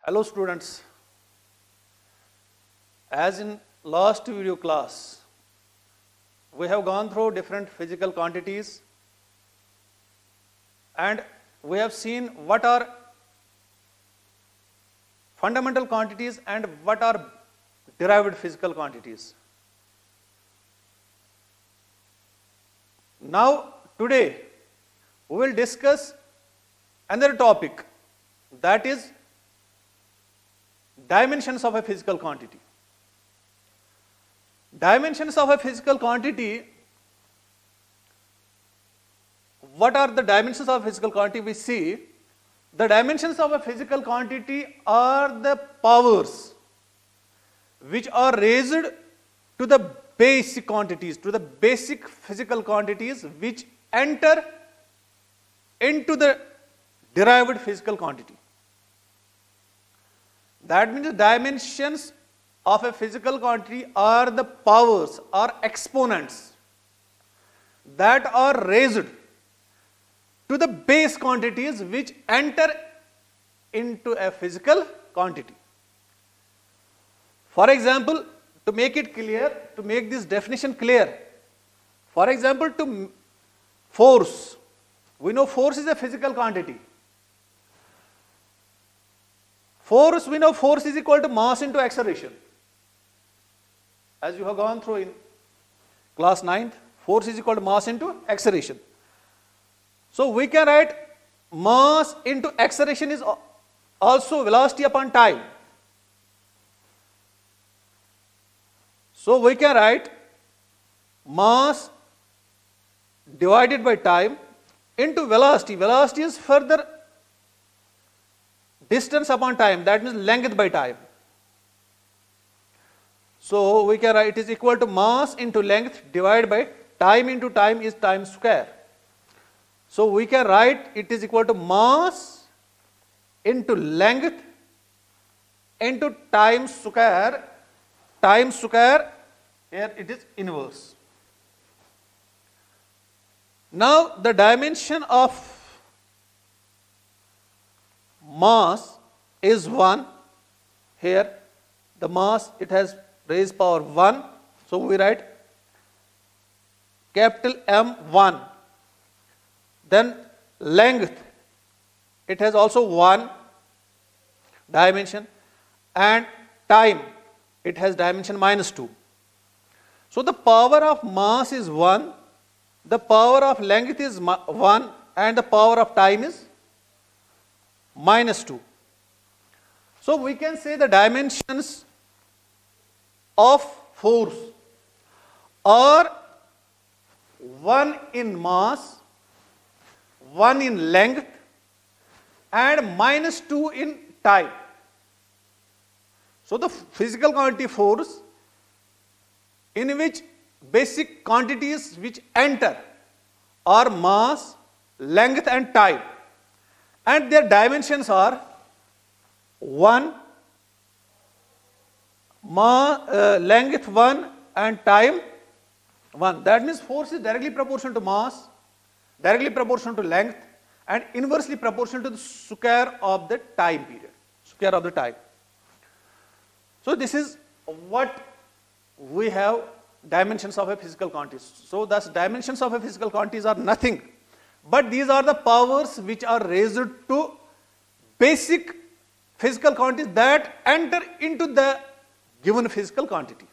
Hello students, as in last video class, we have gone through different physical quantities and we have seen what are fundamental quantities and what are derived physical quantities. Now today we will discuss another topic, that is dimensions of a physical quantity. Dimensions of a physical quantity. What are the dimensions of a physical quantity? We see the dimensions of a physical quantity are the powers which are raised to the basic quantities, to the basic physical quantities which enter into the derived physical quantity. That means the dimensions of a physical quantity are the powers or exponents that are raised to the base quantities which enter into a physical quantity. For example, to make it clear, to make this definition clear, for example, to force, we know force is a physical quantity. Force, we know force is equal to mass into acceleration. As you have gone through in class 9th, force is equal to mass into acceleration. So we can write mass into acceleration is also velocity upon time. So we can write mass divided by time into velocity. Velocity is further distance upon time, that means length by time. So we can write it is equal to mass into length divided by time into time is time square. So we can write it is equal to mass into length into time square, here it is inverse. Now the dimension of mass is 1, here the mass it has raised power 1, so we write capital M1. Then length, it has also 1 dimension, and time, it has dimension -2. So the power of mass is 1, the power of length is 1, and the power of time is -2. So we can say the dimensions of force are 1 in mass, 1 in length, and -2 in time. So the physical quantity force, in which basic quantities which enter are mass, length and time, and their dimensions are 1, length 1 and time 1. That means force is directly proportional to mass, directly proportional to length, and inversely proportional to the square of the time period, square of the time. So this is what we have dimensions of a physical quantity. So thus dimensions of a physical quantities are nothing but these are the powers which are raised to basic physical quantities that enter into the given physical quantity.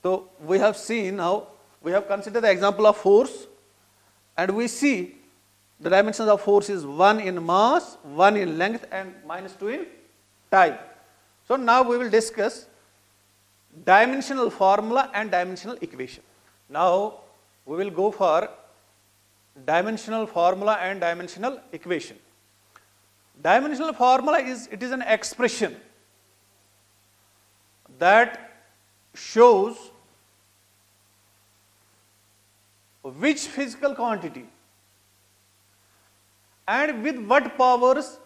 So we have seen now, we have considered the example of force, and we see the dimensions of force is 1 in mass, 1 in length, and -2 in time. So now we will discuss dimensional formula and dimensional equation. Now we will go for dimensional formula and dimensional equation. Dimensional formula is, it is an expression that shows which physical quantity and with what powers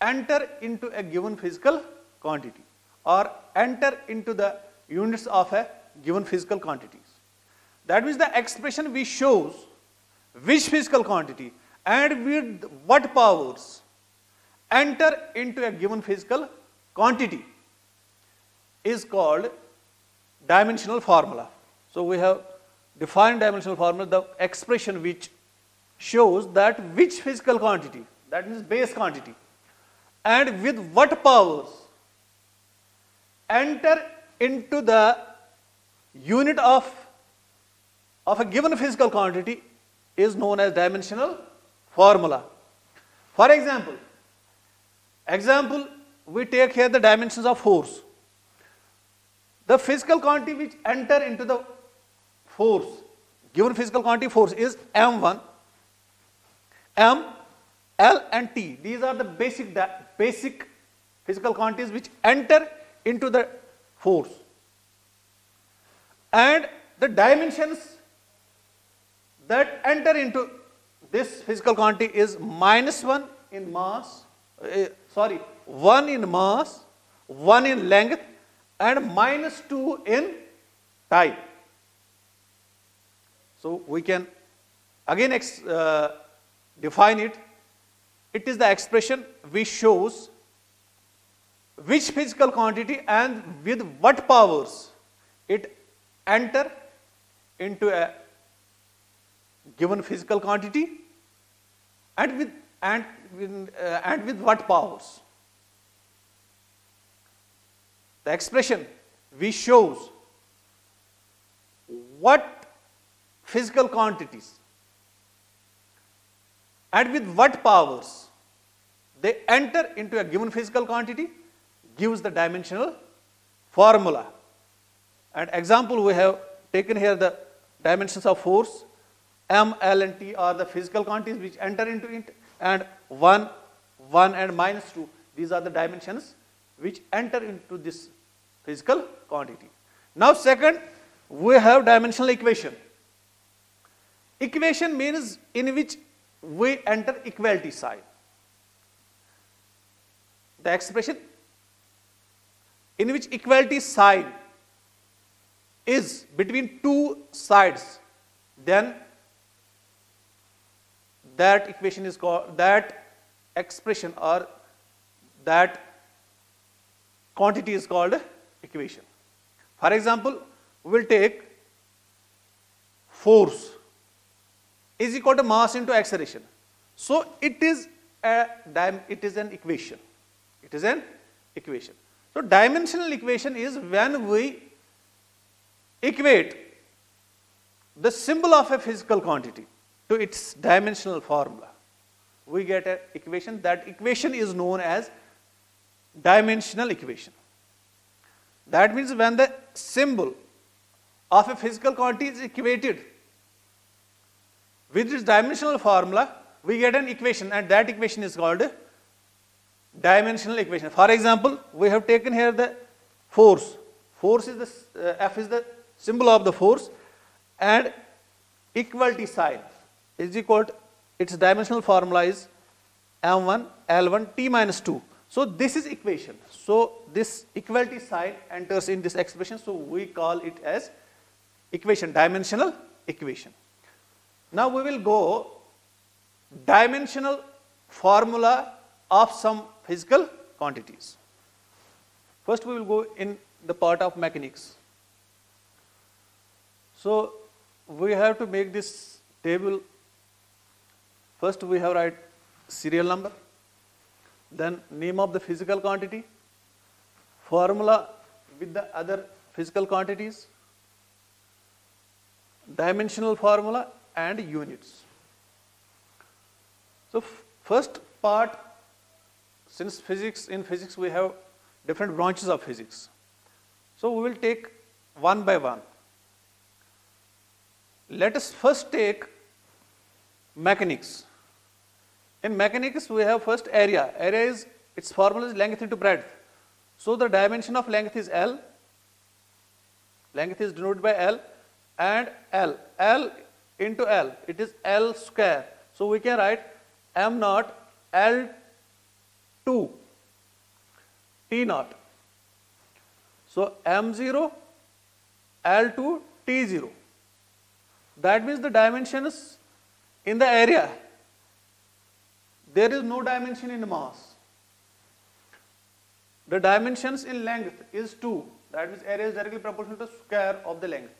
enter into a given physical quantity or enter into the units of a given physical quantities. That means the expression which shows which physical quantity and with what powers enter into a given physical quantity is called dimensional formula. So we have defined dimensional formula, the expression which shows that which physical quantity, that means base quantity, and with what powers enter into the unit of a given physical quantity is known as dimensional formula. For example, we take here the dimensions of force. The physical quantity which enter into the force, given physical quantity force, is M1, M, L and T. These are the basic physical quantities which enter into the force. And the dimensions that enter into this physical quantity is -1 in mass, 1 in mass, 1 in length, and -2 in time. So we can again define it. It is the expression which shows which physical quantity and with what powers it enter into a given physical quantity and with what powers. The expression which shows what physical quantities and with what powers they enter into a given physical quantity gives the dimensional formula. And example, we have taken here the dimensions of force. M, L and T are the physical quantities which enter into it, and 1 and -2, these are the dimensions which enter into this physical quantity. Now second, we have dimensional equation. Equation means in which we enter equality sign. The expression in which equality sign is between two sides, then that equation is called, that expression or that quantity is called equation. For example, we will take force is equal to mass into acceleration. So it is an equation. It is an equation. So dimensional equation is when we equate the symbol of a physical quantity to its dimensional formula. We get an equation. That equation is known as dimensional equation. That means when the symbol of a physical quantity is equated with its dimensional formula, we get an equation, and that equation is called dimensional equation. For example, we have taken here the force. Force is the F is the symbol of the force, and equality sign is equal to its dimensional formula is M1 L1 T minus 2. So this is equation. So this equality sign enters in this expression, so we call it as equation, dimensional equation. Now we will go dimensional formula of some physical quantities. First we will go in the part of mechanics. So we have to make this table. First we have write serial number, then name of the physical quantity, formula with the other physical quantities, dimensional formula and units. So first part, since in physics we have different branches of physics. So we will take one by one. Let us first take mechanics. In mechanics we have first area. Area is, its formula is length into breadth. So the dimension of length is L. Length is denoted by L, and L. L into L, it is L square. So we can write M naught L2 T naught. So M0 L2 T0. That means the dimensions in the area, there is no dimension in mass. the dimensions in length is 2. That means area is directly proportional to square of the length.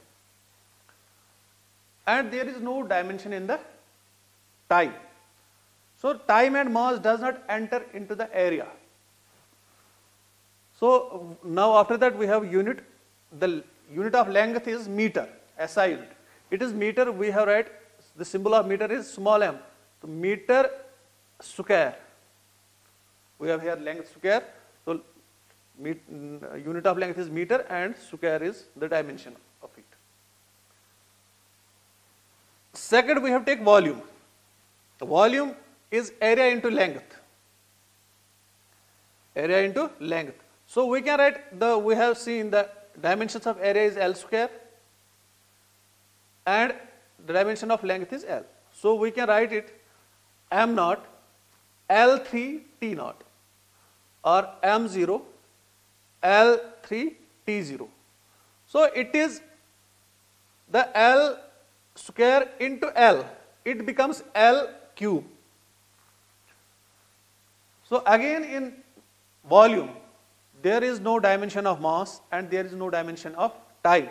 And there is no dimension in the time. So time and mass does not enter into the area. So now after that we have unit. The unit of length is meter, SI unit. It is meter. We have write the symbol of meter is small m. So meter square. We have here length square. So unit of length is meter and square is the dimension of it. Second, we have take volume. The volume is area into length. Area into length. So we can write we have seen the dimensions of area is L square and the dimension of length is L. So we can write it m naught L3 T naught or m0 L3 T0. So it is the L square into L. It becomes L cube. So again in volume, there is no dimension of mass and there is no dimension of time.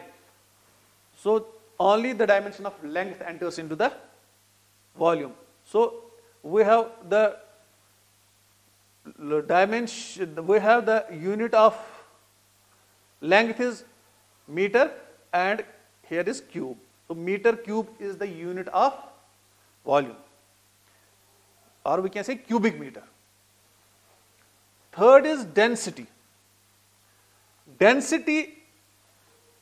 So only the dimension of length enters into the volume. So we have the dimension, we have the unit of length is meter and here is cube. So meter cube is the unit of volume, or we can say cubic meter. Third is density. Density,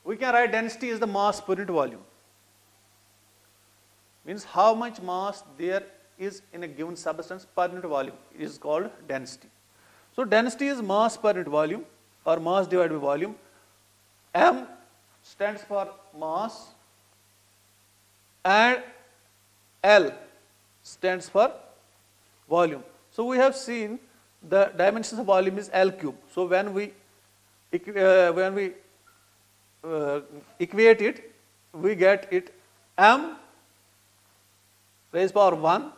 we can write density is the mass per unit volume. Means how much mass there is in a given substance per unit volume is called density. So density is mass per unit volume or mass divided by volume. M stands for mass and L stands for volume. So we have seen the dimensions of volume is L cube. So when we equate it, we get it m raised power 1,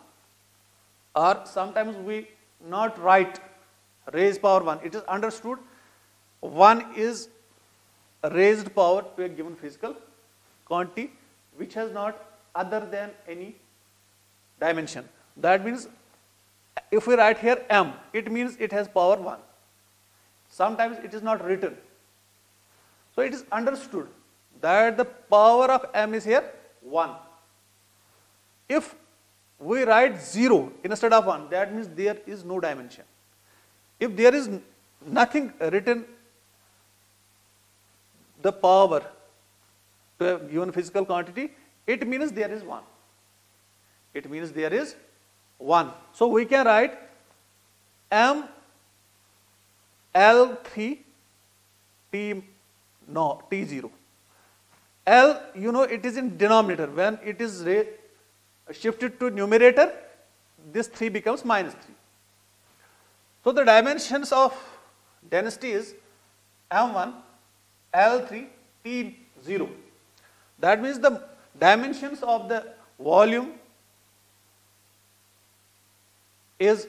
or sometimes we not write raised power 1. It is understood 1 is raised power to a given physical quantity which has not other than any dimension. That means if we write here m, it means it has power 1. Sometimes it is not written. So it is understood that the power of m is here 1. If we write 0 instead of 1, that means there is no dimension. If there is nothing written, the power to a given physical quantity, it means there is 1. It means there is 1. So we can write m L3 T0. L, you know, it is in denominator. When it is shifted to numerator, this 3 becomes -3. So the dimensions of density is m1 L3 T0. That means the dimensions of the volume is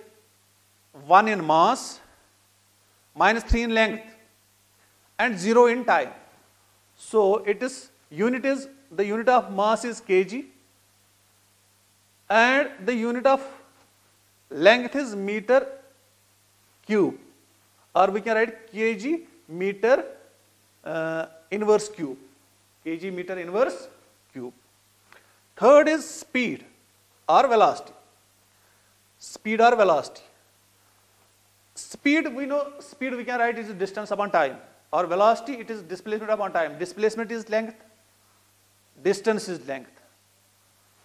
1 in mass, -3 in length, and 0 in time. So it is the unit of mass is kg, and the unit of length is meter cube, or we can write kg meter inverse cube. Kg meter inverse cube. Third is speed or velocity. Speed or velocity. Speed, we know speed we can write is distance upon time, or velocity it is displacement upon time. Displacement is length, distance is length.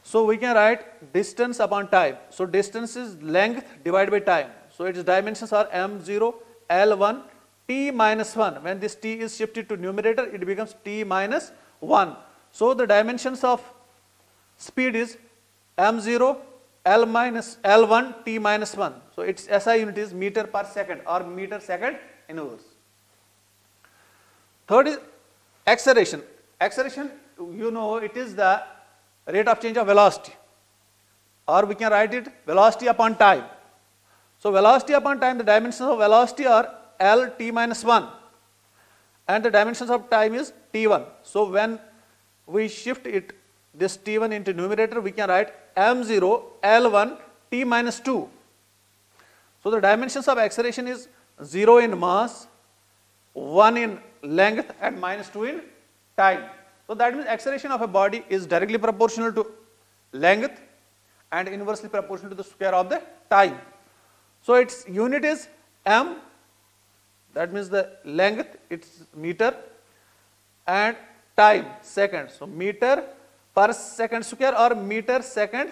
So we can write distance upon time. So distance is length divided by time. So its dimensions are m0 L1 t minus 1. When this t is shifted to numerator, it becomes t minus 1. So the dimensions of speed is m0 L1 t minus 1. So its SI unit is meter per second or meter second inverse. Third is acceleration. Acceleration, you know, it is the rate of change of velocity, or we can write it velocity upon time. So velocity upon time, the dimensions of velocity are L t minus 1 and the dimensions of time is t1. So when we shift it, this t1 into numerator, we can write m0 L1 t minus 2. So the dimensions of acceleration is 0 in mass, 1 in length and minus 2 in time. So that means acceleration of a body is directly proportional to length and inversely proportional to the square of the time. So its unit is m, that means the length it's meter and time second. So meter per second square or meter second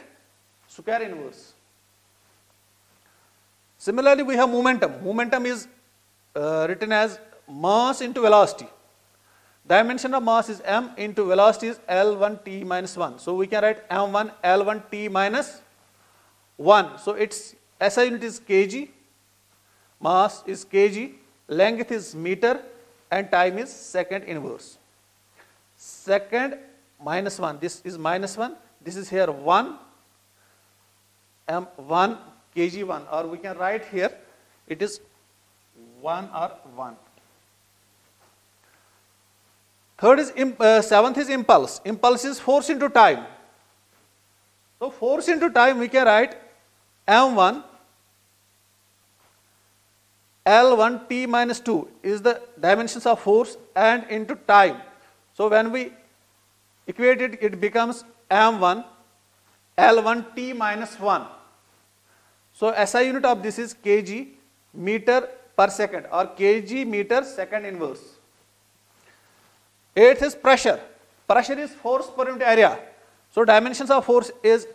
square inverse. Similarly, we have momentum. Momentum is written as mass into velocity. Dimension of mass is m into velocity is L1 t minus 1. So we can write m1 L1 t minus 1. So its SI unit is kg, mass is kg, length is meter and time is second inverse. Second minus 1, this is minus 1, this is here 1, m1 kg1, or we can write here it is 1 or 1. Third is, seventh is impulse. Impulse is force into time. So force into time we can write m1 L1 t minus 2 is the dimensions of force and into time. So when we equate it, it becomes m1 L1 t minus 1. So SI unit of this is kg meter per second or kg meter second inverse. Eighth is pressure. Pressure is force per unit area. So dimensions of force is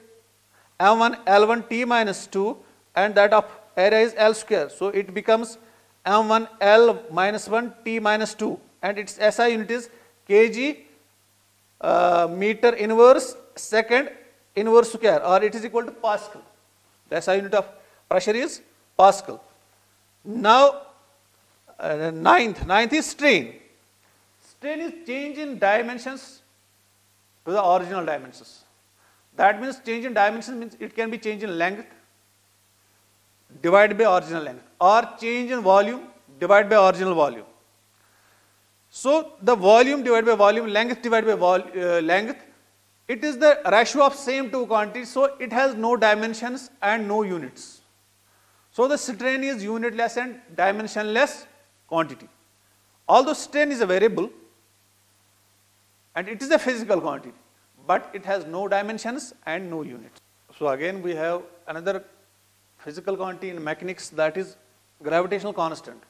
m1 L1 t minus 2 and that of area is L square. So it becomes m1 L minus 1 t minus 2 and its SI unit is kg meter inverse second inverse square, or it is equal to Pascal. The SI unit of pressure is Pascal. Now ninth is strain. Strain is change in dimensions to the original dimensions. That means change in dimensions means it can be change in length divided by original length or change in volume divided by original volume. So the volume divided by volume, length divided by length, it is the ratio of same two quantities, so it has no dimensions and no units. So the strain is unitless and dimensionless quantity. Although strain is a variable and it is a physical quantity, but it has no dimensions and no units. So again we have another physical quantity in mechanics, that is gravitational constant.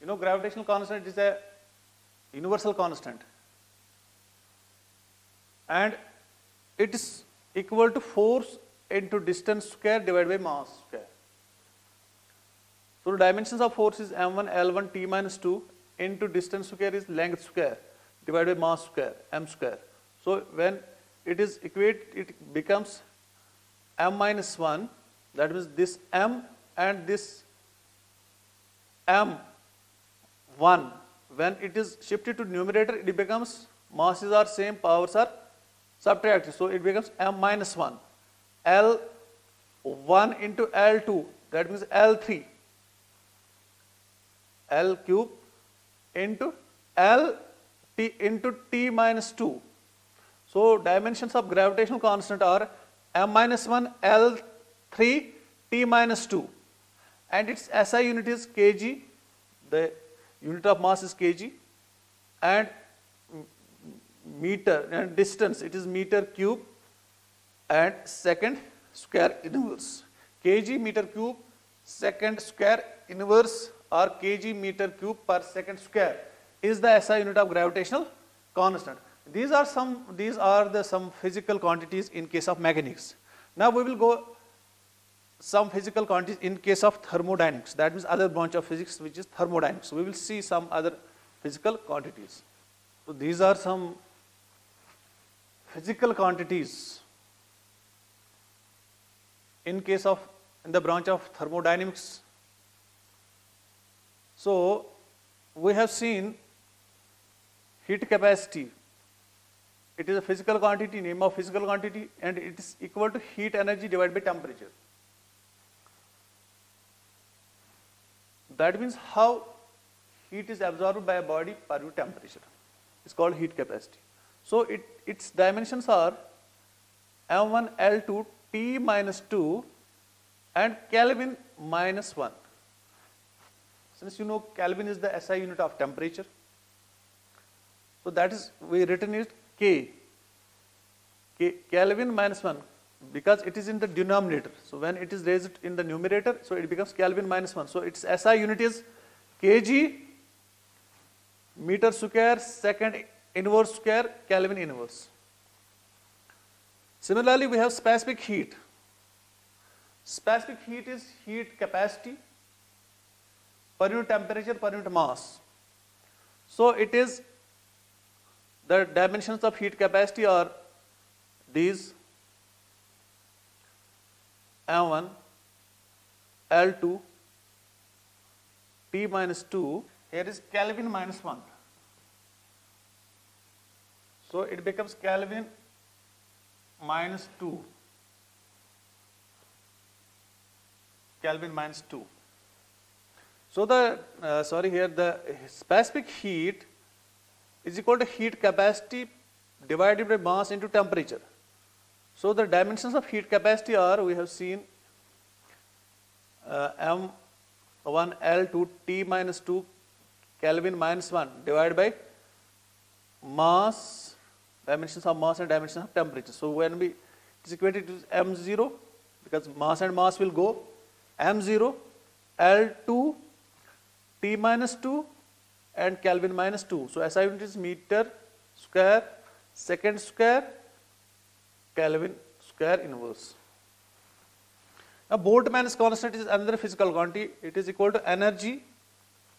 You know, gravitational constant is a universal constant and it is equal to force into distance square divided by mass square. So the dimensions of force is m1 L1 t minus 2 into distance square is length square divided by mass square, m square. So when it is equate, it becomes m minus 1, that means this m and this m1, when it is shifted to numerator, it becomes masses are same, powers are subtracted. So it becomes m minus 1, L1 into L2, that means L3, L cube into L t into t minus 2. So dimensions of gravitational constant are m minus 1 L3 t minus 2 and its SI unit is kg, the unit of mass is kg, and meter and distance it is meter cube and second square inverse. Kg meter cube second square inverse or kg meter cube per second square is the SI unit of gravitational constant. These are some physical quantities in case of mechanics. Now we will go some physical quantities in case of thermodynamics, that means other branch of physics which is thermodynamics. We will see some other physical quantities. So these are some physical quantities in the branch of thermodynamics. So we have seen heat capacity. It is a physical quantity, name of physical quantity, and it is equal to heat energy divided by temperature. that means how heat is absorbed by a body per unit temperature. It's called heat capacity. So its dimensions are M1 L2 T minus 2 and Kelvin minus 1. Since you know Kelvin is the SI unit of temperature, so that is, we written it K, Kelvin minus 1, because it is in the denominator. So when it is raised in the numerator, so it becomes Kelvin minus 1. So its SI unit is kg meter square second inverse square Kelvin inverse. Similarly, we have specific heat. Specific heat is heat capacity per unit temperature per unit mass. So it is, the dimensions of heat capacity are these: M1 L2 T minus 2, here is Kelvin minus 1. So it becomes Kelvin minus 2, Kelvin minus 2. So the, here the specific heat is equal to heat capacity divided by mass into temperature. So the dimensions of heat capacity are, we have seen M1 L2 T minus 2 Kelvin minus 1 divided by mass, dimensions of mass and dimensions of temperature. So when we, it is equated to M0, because mass and mass will go, M0 L2 T minus 2 and Kelvin minus 2. So SI unit is meter square second square Kelvin square inverse. Now Boltzmann's constant is another physical quantity. It is equal to energy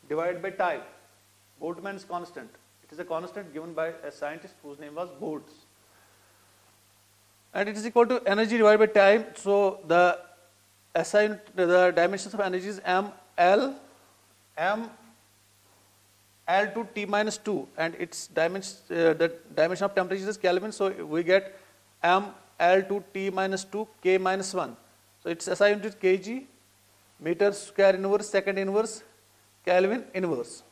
divided by time. Boltzmann's constant. It is a constant given by a scientist whose name was Boltz. And it is equal to energy divided by time. So the SI unit, the dimensions of energy is M L2 T minus 2, and its dimension, the dimension of temperature is Kelvin. So we get M L2 T minus 2 K minus 1. So its SI unit is kg meter square inverse second inverse Kelvin inverse.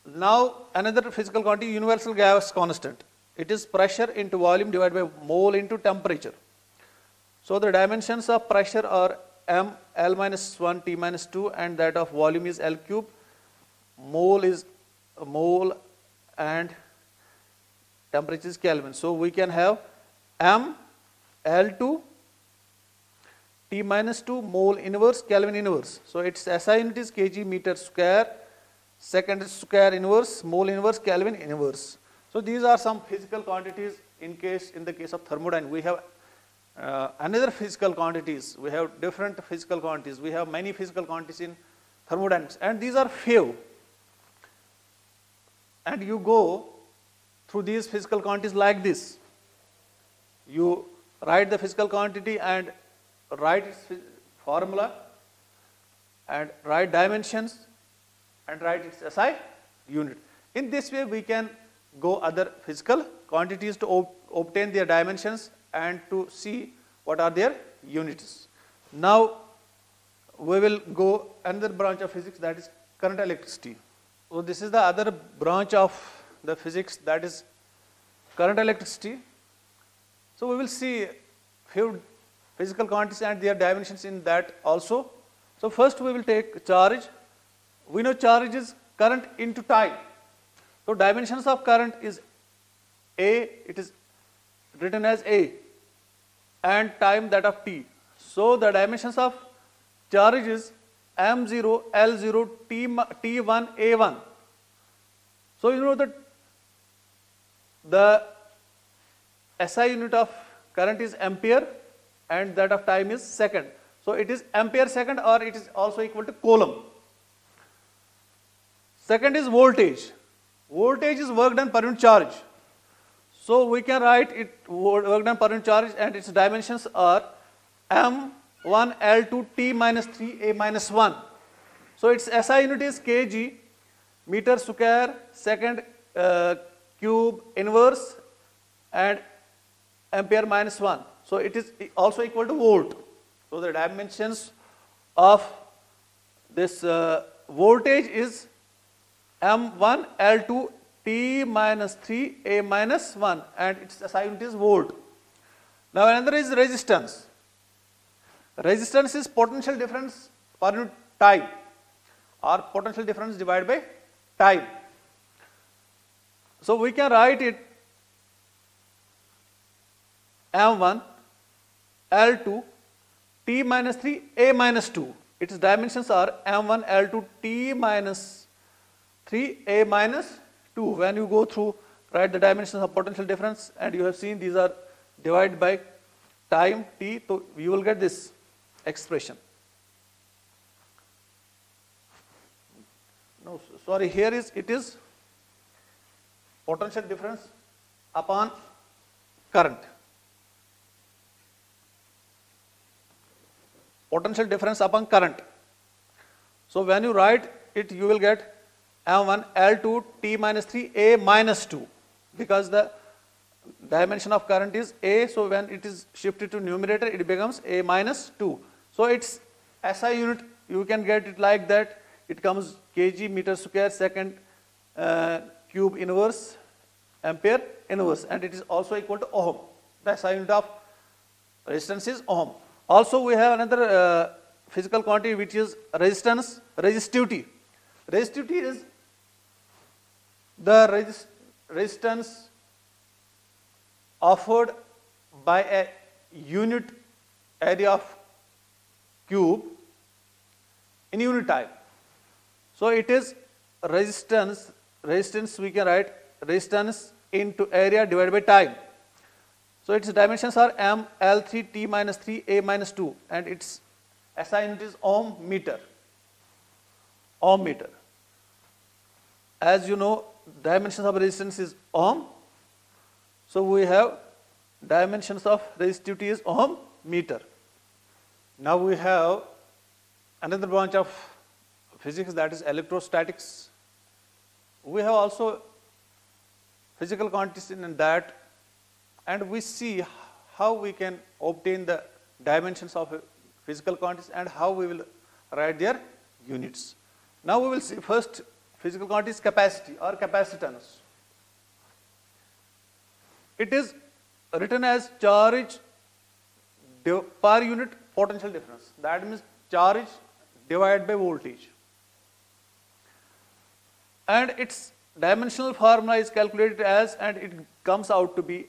Now another physical quantity, universal gas constant. It is pressure into volume divided by mole into temperature. So the dimensions of pressure are M L minus 1 T minus 2, and that of volume is L cube. Mole is mole and temperature is Kelvin. So we can have M L2 T minus 2 mole inverse Kelvin inverse. So its SI unit is kg meter square second square inverse mole inverse Kelvin inverse. So these are some physical quantities in the case of thermodynamics. We have another physical quantities. We have different physical quantities. We have many physical quantities in thermodynamics, and these are few. And you go through these physical quantities like this. You write the physical quantity and write its formula and write dimensions and write its SI unit. In this way we can go other physical quantities to obtain their dimensions and to see what are their units. Now we will go another branch of physics, that is current electricity. So this is the other branch of the physics, that is current electricity. So we will see few physical quantities and their dimensions in that also. So first we will take charge. We know charge is current into time. So dimensions of current is A, it is written as A, and time that of T. So the dimensions of charge is M0, L0, T1, A1. So you know that the SI unit of current is ampere and that of time is second. So it is ampere second, or it is also equal to coulomb. Second is voltage. Voltage is work done per unit charge. So we can write it work done per unit charge, and its dimensions are M1 L2 T minus 3 A minus 1. So its SI unit is kg meter square second cube inverse and ampere minus 1. So it is also equal to volt. So the dimensions of this voltage is M1 L2 T minus 3 A minus 1, and its SI unit is volt. Now another is resistance. Resistance is potential difference per unit time, or potential difference divided by time. So we can write it M1 L2 T minus 3 A minus 2. Its dimensions are M1 L2 T minus 3 A minus 2. When you go through, write the dimensions of potential difference, and you have seen these are divided by time T, so you will get this expression. No, sorry, here it is potential difference upon current. Potential difference upon current. So when you write it, you will get M1 L2 T minus 3 A minus 2, because the dimension of current is A, so when it is shifted to numerator, it becomes A minus 2. So its SI unit, you can get it like that. It comes kg meter square second cube inverse ampere inverse, and it is also equal to ohm. The SI unit of resistance is ohm. Also we have another physical quantity which is resistance, resistivity. Resistivity is the resistance offered by a unit area of cube in unit time. So it is resistance we can write resistance into area divided by time. So its dimensions are M L3 T minus 3 A minus 2, and its SI unit is ohm meter. Ohm meter. As you know, dimensions of resistance is ohm. So we have dimensions of resistivity is ohm meter. Now we have another branch of physics, that is electrostatics. We have also physical quantities in that, and we see how we can obtain the dimensions of physical quantities and how we will write their units. Now we will see first physical quantity is capacity or capacitance. It is written as charge per unit potential difference. That means charge divided by voltage. And its dimensional formula is calculated as, and it comes out to be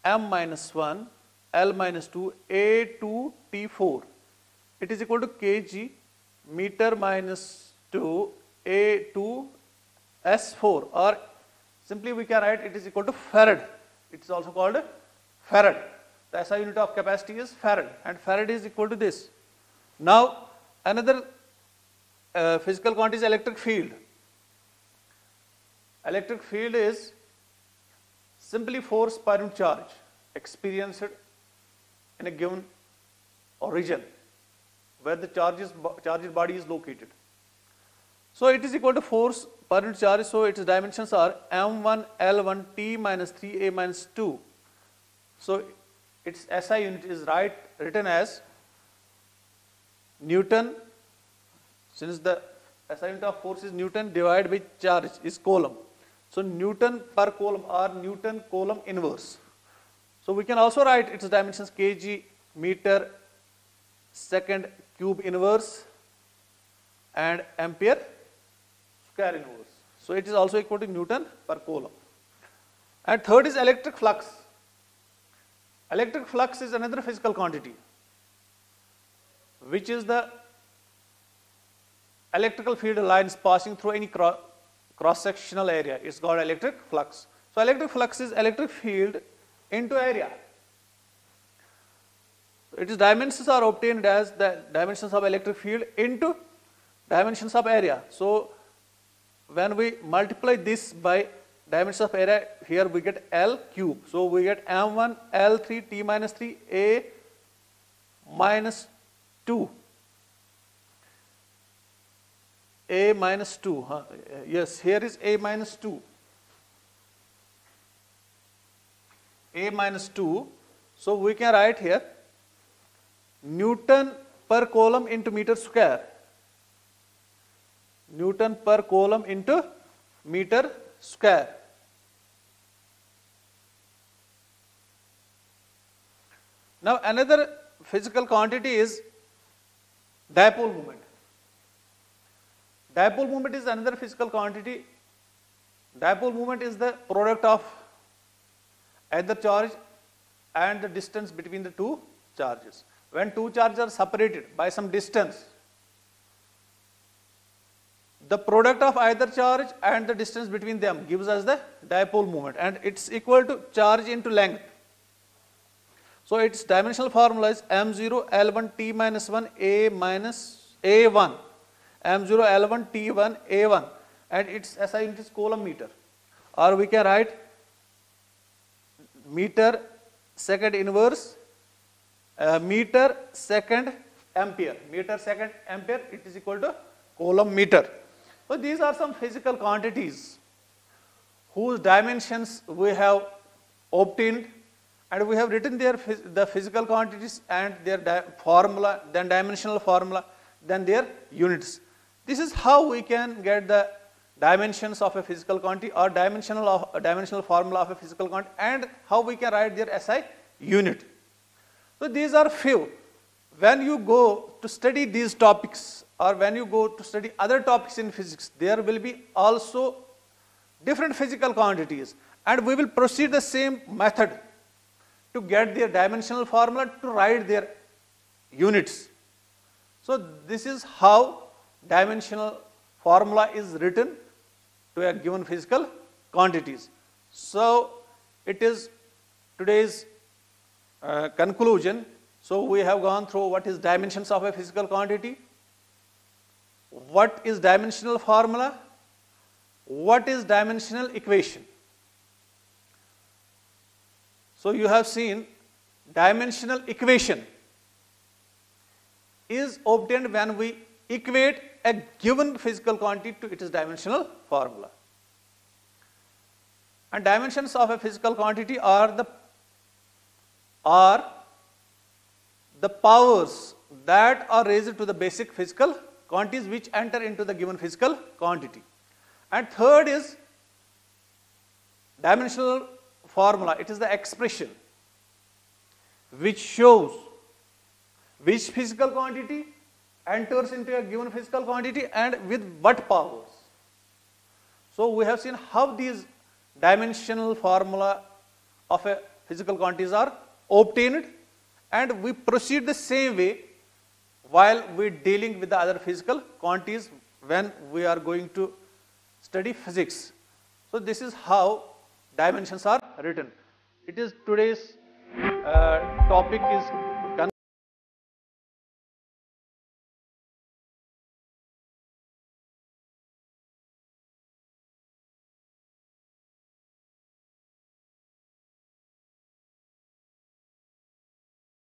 M minus 1, L minus 2, A2, T4. It is equal to kg meter minus 2, A2, S4, or simply we can write it is equal to farad. It is also called farad. The SI unit of capacity is farad, and farad is equal to this. Now another physical quantity is electric field. Electric field is simply force per unit charge experienced in a given region where the charged body is located. So it is equal to force per unit charge. So its dimensions are M1 L1 T minus 3 A minus 2. So its SI unit is written as Newton, since the SI unit of force is Newton, divided by charge is Coulomb. So Newton per Coulomb or Newton Coulomb inverse. So we can also write its dimensions kg meter second cube inverse and ampere square inverse. So it is also equal to Newton per Coulomb. And third is electric flux. Electric flux is another physical quantity, which is the electrical field lines passing through any cross-sectional area. It's called electric flux. So electric flux is electric field into area. Its dimensions are obtained as the dimensions of electric field into dimensions of area. So when we multiply this by dimensions of area, here we get L cube. So we get M1 L3 T minus 3 A minus 2. A minus 2. Yes, here is A minus 2. A minus 2. So we can write here Newton per coulomb into meter square. Newton per coulomb into meter square. Now another physical quantity is dipole moment. Dipole moment is another physical quantity. Dipole moment is the product of either charge and the distance between the two charges. When two charges are separated by some distance, the product of either charge and the distance between them gives us the dipole moment, and it's equal to charge into length. So its dimensional formula is m0 L1 T minus 1 A minus A1, m0 L1 T1 A1, and its SI unit is coulomb meter, or we can write meter second inverse meter second ampere. Meter second ampere, it is equal to coulomb meter. So these are some physical quantities whose dimensions we have obtained, and we have written their the physical quantities and their formula, then dimensional formula, then their units. This is how we can get the dimensions of a physical quantity or dimensional formula of a physical quantity, and how we can write their SI unit. So these are few. When you go to study these topics, or when you go to study other topics in physics, there will be also different physical quantities, and we will proceed the same method to get their dimensional formula, to write their units. So this is how dimensional formula is written to a given physical quantities. So it is today's conclusion. So we have gone through what is dimensions of a physical quantity, what is dimensional formula, what is dimensional equation. So you have seen dimensional equation is obtained when we equate a given physical quantity to its dimensional formula. And dimensions of a physical quantity are the powers that are raised to the basic physical quantities which enter into the given physical quantity. And third is dimensional formula. It is the expression which shows which physical quantity enters into a given physical quantity and with what powers. So we have seen how these dimensional formula of a physical quantities are obtained, and we proceed the same way while we dealing with the other physical quantities when we are going to study physics. So this is how dimensions are written. It is today's topic is